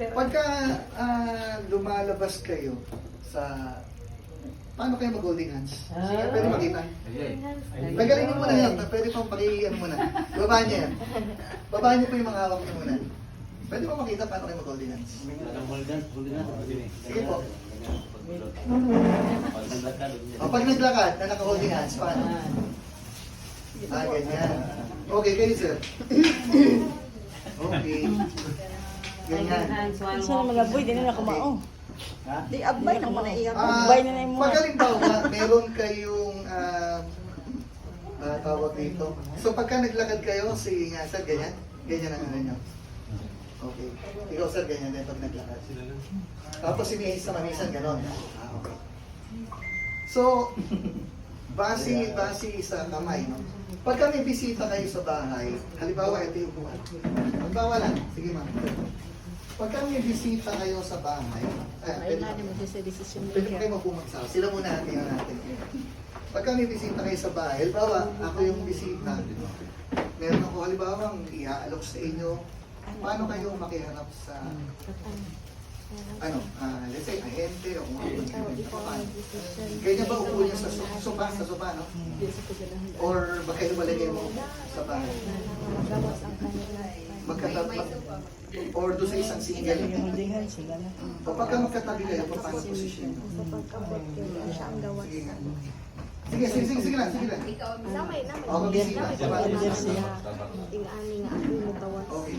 Pagka lumalabas kayo sa... Paano kayo mag-holding hands? Sige, pwede makita. Tagalingin mo na yan. Pwede pang paki-ano muna. Babaan niya yan. Babaan niyo po yung mga hawak niyo muna. Pwede pa makita paano kayo mag-holding hands. Sige po. Pag naglakad na naka-holding hands, paano? Ganyan. Okay, kayo sir. Okay. Ganyan. Saan naman laboy, di na nakamao. Di abay na mo na iya. Abay na na yung Pag mga. halimbawa, meron kayong tawag dito. So pagka naglakad kayo, sige nga sir, ganyan. Ganyan ang ano nyo. Okay. Ikaw sir, ganyan din pag naglakad. Tapos sinihis sa manisan, gano'n. Okay. So, base sa kamay, no? Pagka may bisita kayo sa bahay, halimbawa ito yung buwan. Halimbawa lang, sige ma'am. Pagka may bisita kayo sa bahay, pwede kayo magpumagsaw. Sila muna natin natin. Pagka may bisita kayo sa bahay, halimbawa, ako yung bisita, meron ako halimbawa iaalok sa inyo, paano kayo makiharap sa let's say, ahente o ganyan ba upo niyo sa sopa, no? Or ba kayo malagay mo sa bahay? Or doon sa isang single. Kapag magkatabi kayo, paano posisyon? Sige lang. Ako bisita. Okay.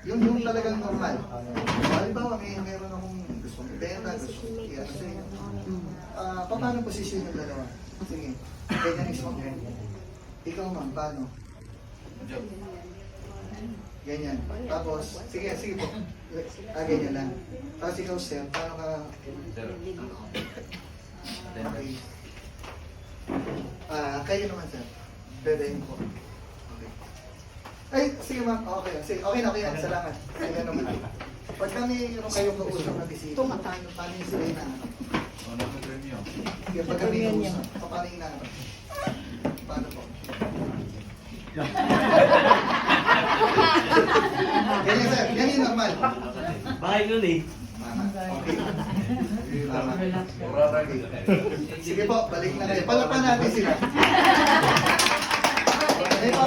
Yung talagang normal. Halimbawa, meron akong gustong ibenta, gustong i-ano sa inyo. Paano posisyon yung dalawa? Sige. Ganyan mismo. Ikaw ma'am, paano? Ganyan. Tapos, sige po. Ganyan lang. Tapos ikaw sir, paano ka? Okay. Kayo naman sir. Bebehin ko. Okay. Ay, sige ma'am. Okay. Sige. Okay na. Salamat. Kaya naman. Pag kami yung kayong kausap na bisita, paano yung sila inaanap? Sige, pag kami yung kausap, paano yung inaanap? Paano po? Ganyan sir. Yan yung normal. Bahay nun eh. Okay. Tama. Sige po, balik na kayo. Palapan natin sila.